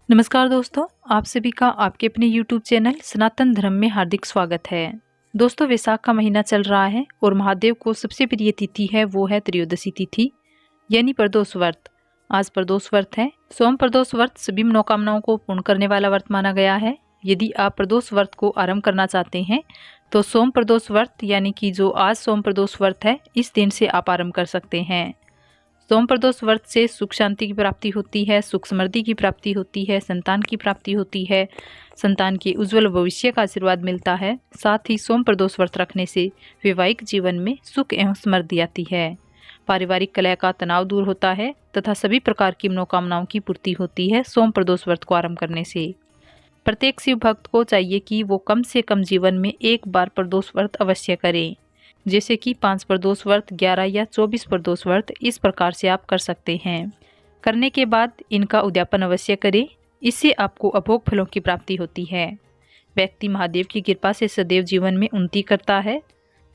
नमस्कार दोस्तों, आप सभी का आपके अपने YouTube चैनल सनातन धर्म में हार्दिक स्वागत है। दोस्तों, वैसाख का महीना चल रहा है और महादेव को सबसे प्रिय तिथि है वो है त्रयोदशी तिथि यानी प्रदोष व्रत। आज प्रदोष व्रत है। सोम प्रदोष व्रत सभी मनोकामनाओं को पूर्ण करने वाला व्रत माना गया है। यदि आप प्रदोष व्रत को आरंभ करना चाहते हैं तो सोम प्रदोष व्रत यानी कि जो आज सोम प्रदोष व्रत है इस दिन से आप आरंभ कर सकते हैं। सोम प्रदोष व्रत से सुख शांति की प्राप्ति होती है, सुख समृद्धि की प्राप्ति होती है, संतान की प्राप्ति होती है, संतान के उज्जवल भविष्य का आशीर्वाद मिलता है। साथ ही सोम प्रदोष व्रत रखने से वैवाहिक जीवन में सुख एवं समृद्धि आती है, पारिवारिक कलह का तनाव दूर होता है तथा सभी प्रकार की मनोकामनाओं की पूर्ति होती है सोम प्रदोष व्रत को आरंभ करने से। प्रत्येक शिव भक्त को चाहिए कि वो कम से कम जीवन में एक बार प्रदोष व्रत अवश्य करें, जैसे कि 5 प्रदोष व्रत, 11 या 24 प्रदोष व्रत। इस प्रकार से आप कर सकते हैं। करने के बाद इनका उद्यापन अवश्य करें, इससे आपको अभोग फलों की प्राप्ति होती है। व्यक्ति महादेव की कृपा से सदैव जीवन में उन्नति करता है।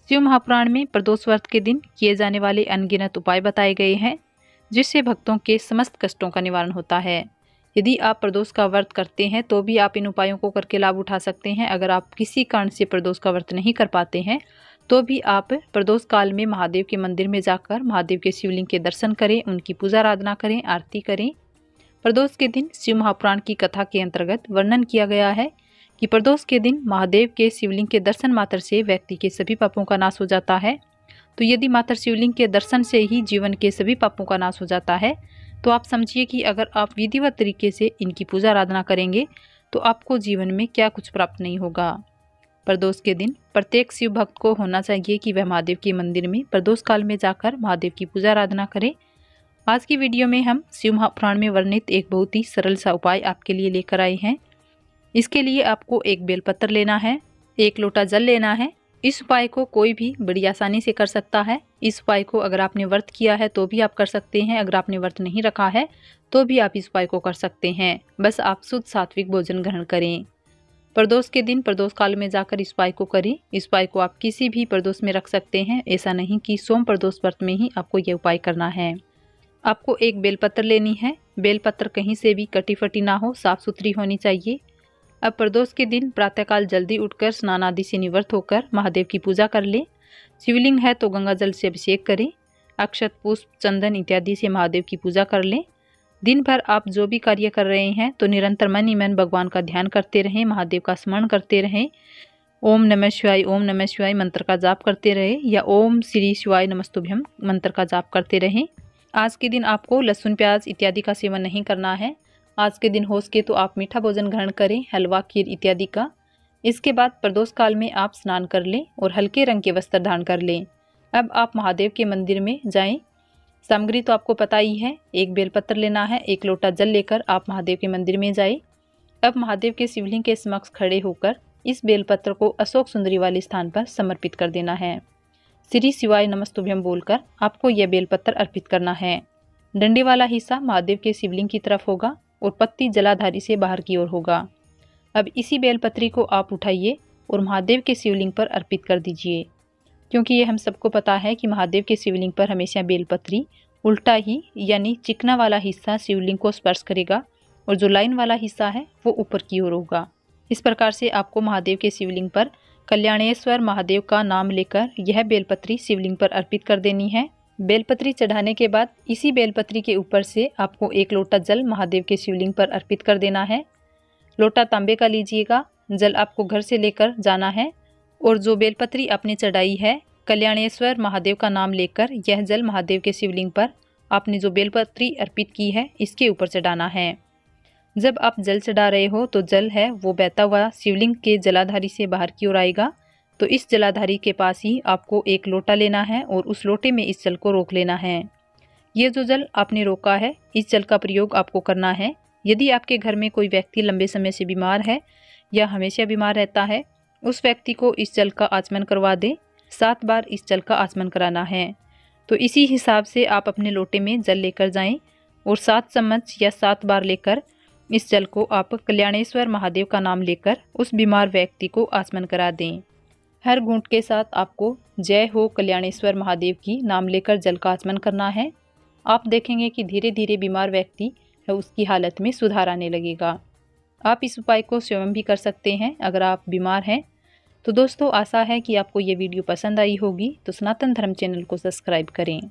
शिव महापुराण में प्रदोष व्रत के दिन किए जाने वाले अनगिनत उपाय बताए गए हैं, जिससे भक्तों के समस्त कष्टों का निवारण होता है। यदि आप प्रदोष का व्रत करते हैं तो भी आप इन उपायों को करके लाभ उठा सकते हैं। अगर आप किसी कारण से प्रदोष का व्रत नहीं कर पाते हैं तो भी आप प्रदोष काल में महादेव के मंदिर में जाकर महादेव के शिवलिंग के दर्शन करें, उनकी पूजा आराधना करें, आरती करें। प्रदोष के दिन शिव महापुराण की कथा के अंतर्गत वर्णन किया गया है कि प्रदोष के दिन महादेव के शिवलिंग के दर्शन मात्र से व्यक्ति के सभी पापों का नाश हो जाता है। तो यदि मात्र शिवलिंग के दर्शन से ही जीवन के सभी पापों का नाश हो जाता है तो आप समझिए कि अगर आप विधिवत तरीके से इनकी पूजा आराधना करेंगे तो आपको जीवन में क्या कुछ प्राप्त नहीं होगा। प्रदोष के दिन प्रत्येक शिव भक्त को होना चाहिए कि वह महादेव के मंदिर में प्रदोष काल में जाकर महादेव की पूजा आराधना करें। आज की वीडियो में हम शिव महापुराण में वर्णित एक बहुत ही सरल सा उपाय आपके लिए लेकर आए हैं। इसके लिए आपको एक बेलपत्र लेना है, 1 लोटा जल लेना है। इस उपाय को कोई भी बड़ी आसानी से कर सकता है। इस उपाय को अगर आपने व्रत किया है तो भी आप कर सकते हैं, अगर आपने व्रत नहीं रखा है तो भी आप इस उपाय को कर सकते हैं। बस आप शुद्ध सात्विक भोजन ग्रहण करें। प्रदोष के दिन प्रदोष काल में जाकर इस उपाय को करें। इस उपाय को आप किसी भी प्रदोष में रख सकते हैं, ऐसा नहीं कि सोम प्रदोष व्रत में ही आपको यह उपाय करना है। आपको एक बेलपत्र लेनी है। बेलपत्र कहीं से भी कटी फटी ना हो, साफ सुथरी होनी चाहिए। अब प्रदोष के दिन प्रातःकाल जल्दी उठकर स्नान आदि से निवृत्त होकर महादेव की पूजा कर लें। शिवलिंग है तो गंगा जल से अभिषेक करें। अक्षत, पुष्प, चंदन इत्यादि से महादेव की पूजा कर लें। दिन भर आप जो भी कार्य कर रहे हैं तो निरंतर मन ही मन भगवान का ध्यान करते रहें, महादेव का स्मरण करते रहें। ओम नमः शिवाय मंत्र का जाप करते रहें या ओम श्री शिवाय नमस्तुभ्यम मंत्र का जाप करते रहें। आज के दिन आपको लहसुन, प्याज इत्यादि का सेवन नहीं करना है। आज के दिन हो सके तो आप मीठा भोजन ग्रहण करें, हलवा, खीर इत्यादि का। इसके बाद प्रदोष काल में आप स्नान कर लें और हल्के रंग के वस्त्र धारण कर लें। अब आप महादेव के मंदिर में जाएं। सामग्री तो आपको पता ही है, एक बेलपत्र लेना है, 1 लोटा जल लेकर आप महादेव के मंदिर में जाए। अब महादेव के शिवलिंग के समक्ष खड़े होकर इस बेलपत्र को अशोक सुंदरी वाले स्थान पर समर्पित कर देना है। श्री शिवाय नमस्तुभ्यम बोलकर आपको यह बेलपत्र अर्पित करना है। डंडे वाला हिस्सा महादेव के शिवलिंग की तरफ होगा और पत्ती जलाधारी से बाहर की ओर होगा। अब इसी बेलपत्री को आप उठाइए और महादेव के शिवलिंग पर अर्पित कर दीजिए। क्योंकि ये हम सबको पता है कि महादेव के शिवलिंग पर हमेशा बेलपत्री उल्टा ही यानी चिकना वाला हिस्सा शिवलिंग को स्पर्श करेगा और जो लाइन वाला हिस्सा है वो ऊपर की ओर होगा। इस प्रकार से आपको महादेव के शिवलिंग पर कल्याणेश्वर महादेव का नाम लेकर यह बेलपत्री शिवलिंग पर अर्पित कर देनी है। बेलपत्री चढ़ाने के बाद इसी बेलपत्री के ऊपर से आपको 1 लोटा जल महादेव के शिवलिंग पर अर्पित कर देना है। लोटा तांबे का लीजिएगा। जल आपको घर से लेकर जाना है और जो बेलपत्री आपने चढ़ाई है कल्याणेश्वर महादेव का नाम लेकर यह जल महादेव के शिवलिंग पर आपने जो बेलपत्री अर्पित की है इसके ऊपर चढ़ाना है। जब आप जल चढ़ा रहे हो तो जल है वो बहता हुआ शिवलिंग के जलाधारी से बाहर की ओर आएगा। तो इस जलाधारी के पास ही आपको 1 लोटा लेना है और उस लोटे में इस जल को रोक लेना है। ये जो जल आपने रोका है इस जल का प्रयोग आपको करना है। यदि आपके घर में कोई व्यक्ति लंबे समय से बीमार है या हमेशा बीमार रहता है, उस व्यक्ति को इस जल का आचमन करवा दें। 7 बार इस जल का आचमन कराना है। तो इसी हिसाब से आप अपने लोटे में जल लेकर जाएं और 7 चम्मच या 7 बार लेकर इस जल को आप कल्याणेश्वर महादेव का नाम लेकर उस बीमार व्यक्ति को आचमन करा दें। हर घूंट के साथ आपको जय हो कल्याणेश्वर महादेव की नाम लेकर जल का आचमन करना है। आप देखेंगे कि धीरे धीरे बीमार व्यक्ति उसकी हालत में सुधार आने लगेगा। आप इस उपाय को स्वयं भी कर सकते हैं अगर आप बीमार हैं। तो दोस्तों, आशा है कि आपको ये वीडियो पसंद आई होगी। तो सनातन धर्म चैनल को सब्सक्राइब करें।